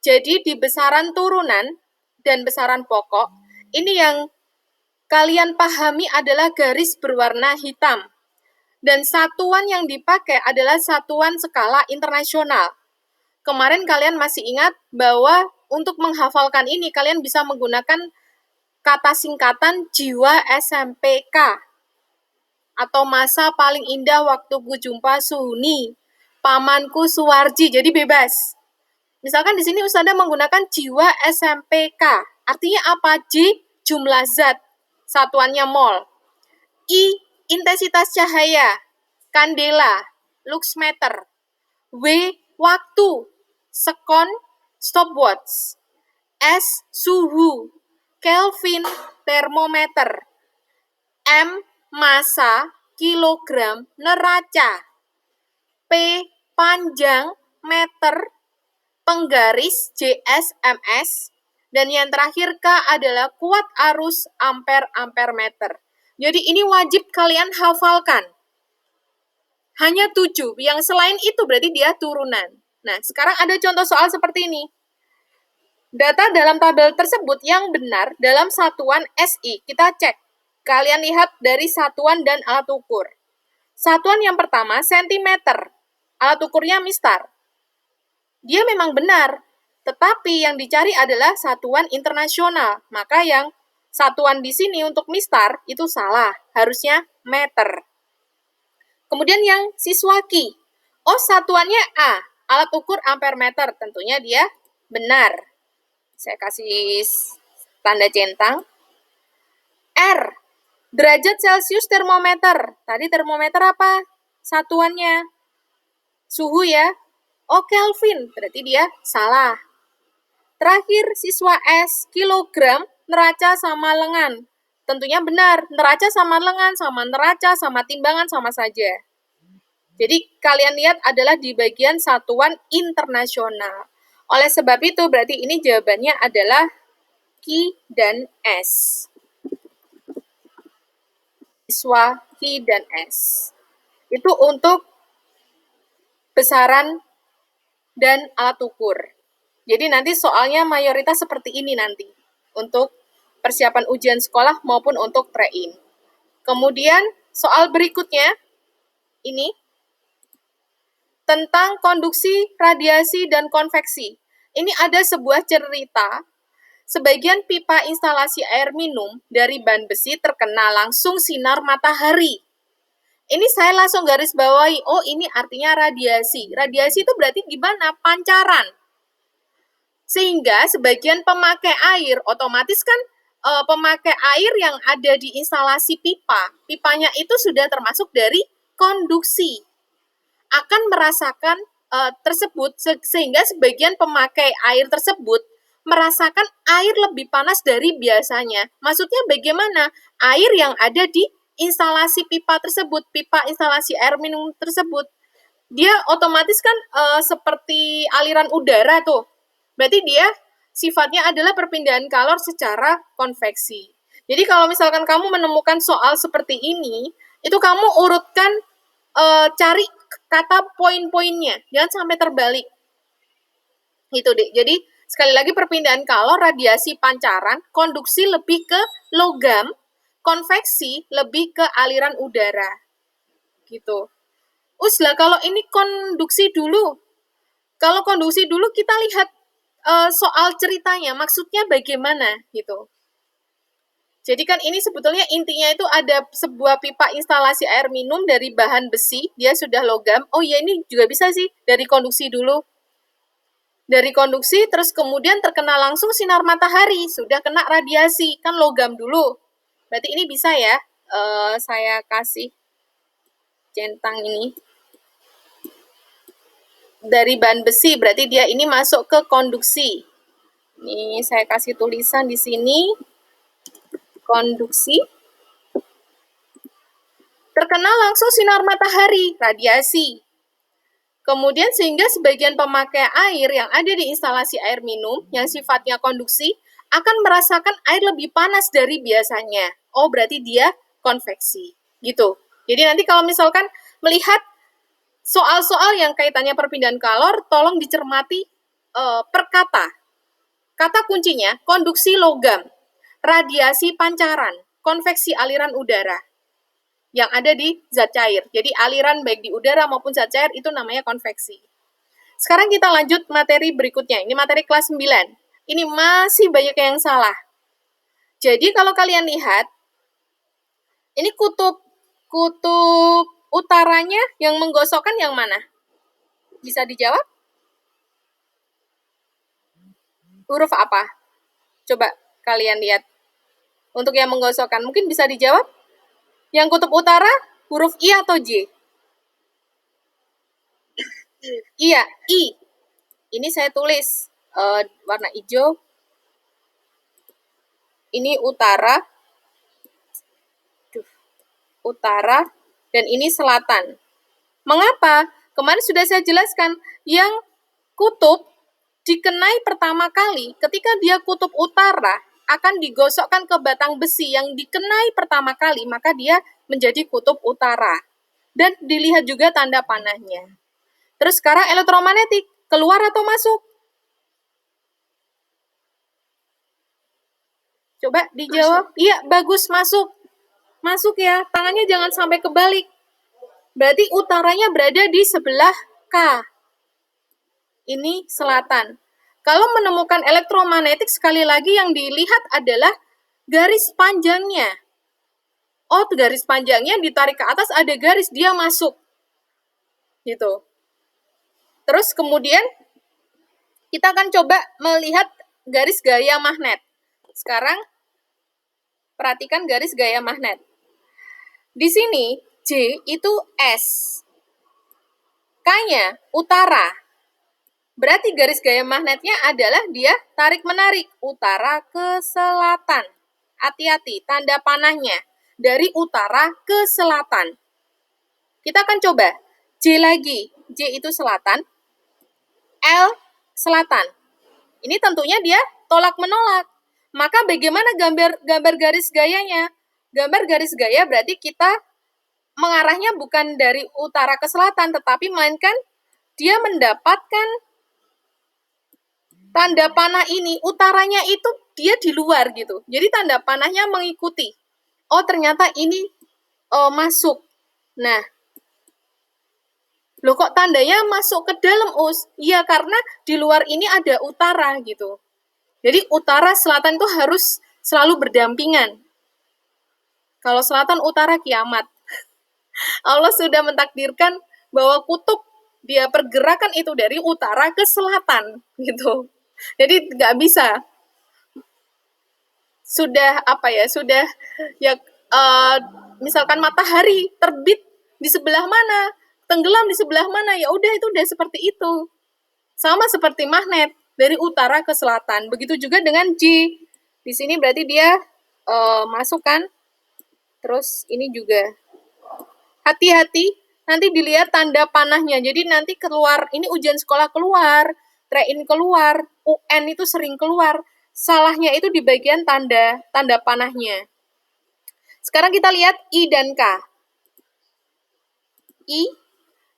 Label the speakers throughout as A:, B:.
A: Jadi di besaran turunan dan besaran pokok, ini yang kalian pahami adalah garis berwarna hitam. Dan satuan yang dipakai adalah satuan skala internasional. Kemarin kalian masih ingat bahwa untuk menghafalkan ini kalian bisa menggunakan kata singkatan jiwa SMPK atau masa paling indah waktuku jumpa Suhuni, pamanku Suwarji. Jadi bebas. Misalkan di sini Ustazah menggunakan jiwa SMPK. Artinya apa? J, jumlah zat. Satuannya mol. I, intensitas cahaya. Kandela. Luxmeter. W, waktu. Sekon, stopwatch. S, suhu. Kelvin, termometer. M, massa, kilogram, neraca. P, panjang, meter, penggaris JSMS, dan yang terakhir K adalah kuat arus ampere meter. Jadi ini wajib kalian hafalkan. Hanya 7, yang selain itu berarti dia turunan. Nah, sekarang ada contoh soal seperti ini. Data dalam tabel tersebut yang benar dalam satuan SI, kita cek. Kalian lihat dari satuan dan alat ukur. Satuan yang pertama, sentimeter. Alat ukurnya mistar. Dia memang benar, tetapi yang dicari adalah satuan internasional. Maka yang satuan di sini untuk mistar itu salah, harusnya meter. Kemudian yang siswaki. Oh, satuannya A, alat ukur ampere meter. Tentunya dia benar. Saya kasih tanda centang. R, derajat Celcius termometer. Tadi termometer apa? Satuannya suhu ya. Oh, Kelvin, berarti dia salah. Terakhir, siswa S, kilogram, neraca sama lengan. Tentunya benar, neraca sama lengan, sama neraca, sama timbangan, sama saja. Jadi, kalian lihat adalah di bagian satuan internasional. Oleh sebab itu, berarti ini jawabannya adalah Q dan S. Siswa Q dan S. Itu untuk besaran dan alat ukur. Jadi nanti soalnya mayoritas seperti ini nanti untuk persiapan ujian sekolah maupun untuk pre-in. Kemudian soal berikutnya ini tentang konduksi, radiasi, dan konveksi. Ini ada sebuah cerita, sebagian pipa instalasi air minum dari bahan besi terkena langsung sinar matahari. Ini saya langsung garis bawahi, oh ini artinya radiasi. Radiasi itu berarti gimana? Pancaran. Sehingga sebagian pemakai air, otomatis kan pemakai air yang ada di instalasi pipa, pipanya itu sudah termasuk dari konduksi. Akan merasakan tersebut, sehingga sebagian pemakai air tersebut merasakan air lebih panas dari biasanya. Maksudnya bagaimana? Air yang ada di instalasi pipa tersebut, pipa instalasi air minum tersebut, dia otomatis kan seperti aliran udara tuh. Berarti dia sifatnya adalah perpindahan kalor secara konveksi. Jadi kalau misalkan kamu menemukan soal seperti ini, itu kamu urutkan, cari kata poin-poinnya, jangan sampai terbalik. Itu deh. Jadi sekali lagi perpindahan kalor, radiasi pancaran, konduksi lebih ke logam, konveksi lebih ke aliran udara. Gitu. Uslah kalau ini konduksi dulu. Kalau konduksi dulu kita lihat soal ceritanya, maksudnya bagaimana gitu. Jadi kan ini sebetulnya intinya itu ada sebuah pipa instalasi air minum dari bahan besi, dia sudah logam. Oh ya ini juga bisa sih dari konduksi dulu. Dari konduksi terus kemudian terkena langsung sinar matahari, sudah kena radiasi, kan logam dulu. Berarti ini bisa ya, saya kasih centang ini. Dari bahan besi, berarti dia ini masuk ke konduksi. Ini saya kasih tulisan di sini. Konduksi. Terkena langsung sinar matahari, radiasi. Kemudian sehingga sebagian pemakai air yang ada di instalasi air minum yang sifatnya konduksi akan merasakan air lebih panas dari biasanya. Oh, berarti dia konveksi. Gitu. Jadi nanti kalau misalkan melihat soal-soal yang kaitannya perpindahan kalor, tolong dicermati per kata. Kata kuncinya konduksi logam, radiasi pancaran, konveksi aliran udara yang ada di zat cair. Jadi aliran baik di udara maupun zat cair itu namanya konveksi. Sekarang kita lanjut materi berikutnya. Ini materi kelas 9. Ini masih banyak yang salah. Jadi kalau kalian lihat, ini kutub utaranya yang menggosokkan yang mana? Bisa dijawab? Huruf apa? Coba kalian lihat. Untuk yang menggosokkan, mungkin bisa dijawab? Yang kutub utara, huruf I atau J? Iya, I. Ini saya tulis warna hijau. Ini utara. Utara. Dan ini selatan. Mengapa? Kemarin sudah saya jelaskan. Yang kutub dikenai pertama kali ketika dia kutub utara akan digosokkan ke batang besi yang dikenai pertama kali, maka dia menjadi kutub utara. Dan dilihat juga tanda panahnya. Terus sekarang elektromagnetik, keluar atau masuk? Coba dijawab. Masuk. Iya, bagus, masuk. Masuk ya, tangannya jangan sampai kebalik. Berarti utaranya berada di sebelah K. Ini selatan. Kalau menemukan elektromagnetik, sekali lagi yang dilihat adalah garis panjangnya. Oh, garis panjangnya ditarik ke atas, ada garis, dia masuk. Gitu. Terus kemudian kita akan coba melihat garis gaya magnet. Sekarang perhatikan garis gaya magnet. Di sini J itu S. K-nya utara. Berarti garis gaya magnetnya adalah dia tarik-menarik utara ke selatan. Hati-hati, tanda panahnya dari utara ke selatan. Kita akan coba J lagi. J itu selatan. L selatan. Ini tentunya dia tolak-menolak. Maka bagaimana gambar garis gayanya? Gambar garis gaya berarti kita mengarahnya bukan dari utara ke selatan, tetapi melainkan dia mendapatkan tanda panah ini, utaranya itu dia di luar gitu. Jadi tanda panahnya mengikuti. Oh, ternyata ini masuk. Nah, loh kok tandanya masuk ke dalam us? Iya, karena di luar ini ada utara gitu. Jadi utara selatan itu harus selalu berdampingan. Kalau selatan utara kiamat. Allah sudah mentakdirkan bahwa kutub dia pergerakan itu dari utara ke selatan gitu. Jadi nggak bisa. Sudah misalkan matahari terbit di sebelah mana, tenggelam di sebelah mana, ya udah itu udah seperti itu. Sama seperti magnet dari utara ke selatan. Begitu juga dengan J. Di sini berarti dia masukkan. Terus ini juga hati-hati, nanti dilihat tanda panahnya. Jadi nanti keluar, ini ujian sekolah keluar, train keluar, UN itu sering keluar. Salahnya itu di bagian tanda panahnya. Sekarang kita lihat I dan K. I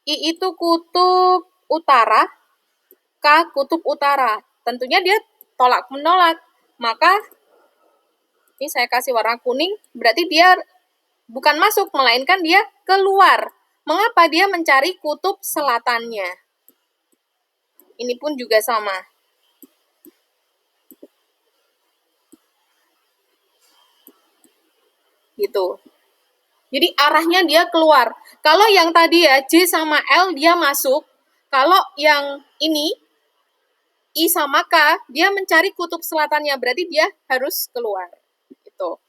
A: itu kutub utara, K kutub utara. Tentunya dia tolak-menolak. Maka, ini saya kasih warna kuning, berarti dia bukan masuk, melainkan dia keluar. Mengapa? Dia mencari kutub selatannya. Ini pun juga sama. Gitu. Jadi arahnya dia keluar. Kalau yang tadi ya, J sama L dia masuk. Kalau yang ini, I sama K, dia mencari kutub selatannya. Berarti dia harus keluar. Gitu.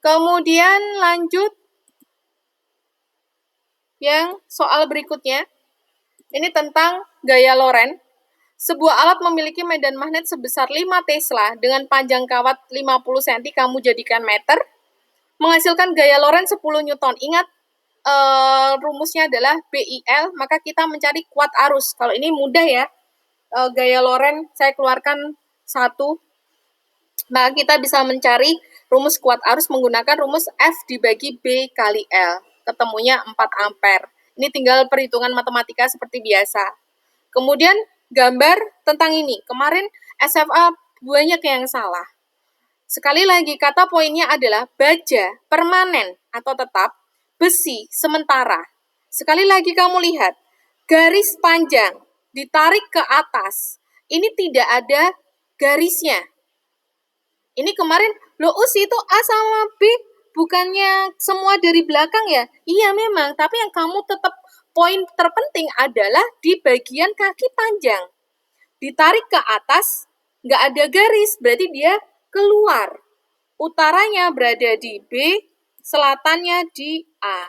A: Kemudian lanjut yang soal berikutnya. Ini tentang gaya Lorentz. Sebuah alat memiliki medan magnet sebesar 5 Tesla dengan panjang kawat 50 cm, kamu jadikan meter, menghasilkan gaya Lorentz 10 Newton. Ingat, rumusnya adalah BIL, maka kita mencari kuat arus. Kalau ini mudah ya, gaya Lorentz saya keluarkan 1, maka kita bisa mencari rumus kuat arus menggunakan rumus F dibagi B kali L. Ketemunya 4 ampere. Ini tinggal perhitungan matematika seperti biasa. Kemudian gambar tentang ini. Kemarin SFA banyak yang salah. Sekali lagi, kata poinnya adalah baja, permanen atau tetap, besi, sementara. Sekali lagi kamu lihat, garis panjang, ditarik ke atas. Ini tidak ada garisnya. Ini kemarin, loh itu A sama B, bukannya semua dari belakang ya? Iya memang, tapi yang kamu tetap poin terpenting adalah di bagian kaki panjang. Ditarik ke atas, nggak ada garis, berarti dia keluar. Utaranya berada di B, selatannya di A.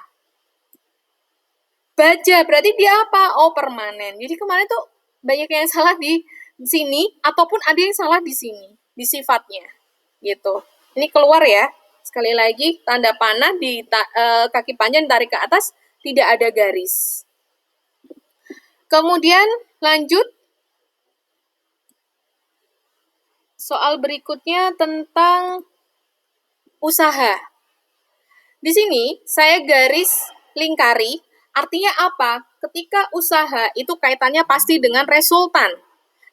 A: Baja, berarti dia apa? Oh, permanen. Jadi kemarin tuh banyak yang salah di sini, ataupun ada yang salah di sini, di sifatnya. Gitu. Ini keluar ya. Sekali lagi, tanda panah di kaki panjang ditarik ke atas, tidak ada garis. Kemudian lanjut. Soal berikutnya tentang usaha. Di sini saya garis lingkari, artinya apa? Ketika usaha itu kaitannya pasti dengan resultan.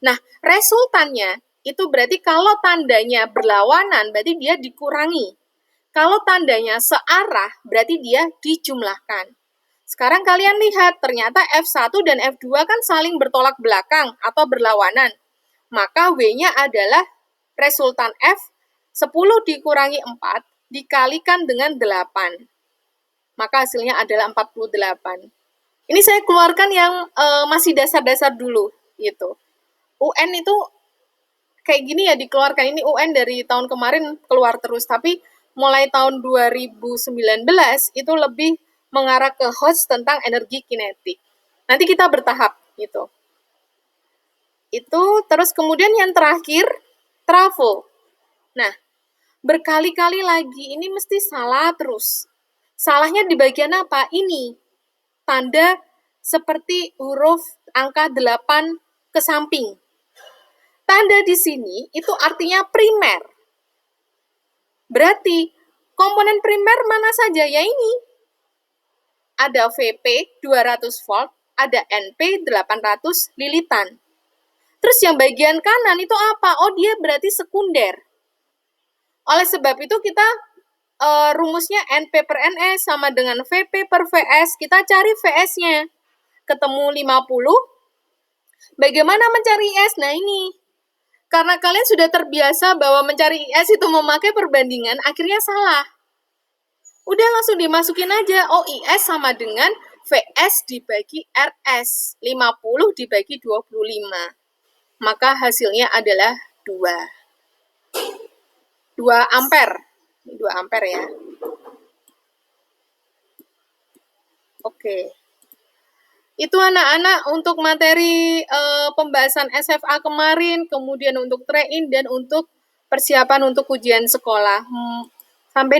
A: Nah, resultannya itu berarti kalau tandanya berlawanan, berarti dia dikurangi. Kalau tandanya searah, berarti dia dijumlahkan. Sekarang kalian lihat, ternyata F1 dan F2 kan saling bertolak belakang atau berlawanan. Maka W-nya adalah resultan F, 10 dikurangi 4, dikalikan dengan 8. Maka hasilnya adalah 48. Ini saya keluarkan yang masih dasar-dasar dulu. Gitu. UN itu kayak gini ya dikeluarkan. Ini UN dari tahun kemarin keluar terus. Tapi mulai tahun 2019 itu lebih mengarah ke host tentang energi kinetik. Nanti kita bertahap gitu. Itu terus kemudian yang terakhir trafo. Nah, berkali-kali lagi ini mesti salah terus. Salahnya di bagian apa? Ini. Tanda seperti huruf angka 8 ke samping. Tanda di sini itu artinya primer. Berarti komponen primer mana saja? Ya ini. Ada VP 200 volt, ada NP 800 lilitan. Terus yang bagian kanan itu apa? Oh, dia berarti sekunder. Oleh sebab itu kita rumusnya NP per NS sama dengan VP per VS. Kita cari VS-nya. Ketemu 50. Bagaimana mencari IS? Nah ini. Karena kalian sudah terbiasa bahwa mencari IS itu memakai perbandingan, akhirnya salah. Udah langsung dimasukin aja. Oh, IS sama dengan VS dibagi RS. 50 dibagi 25. Maka hasilnya adalah 2 ampere. 2 ampere ya. Oke. Itu anak-anak untuk materi pembahasan SFA kemarin, kemudian untuk train dan untuk persiapan untuk ujian sekolah. Sampai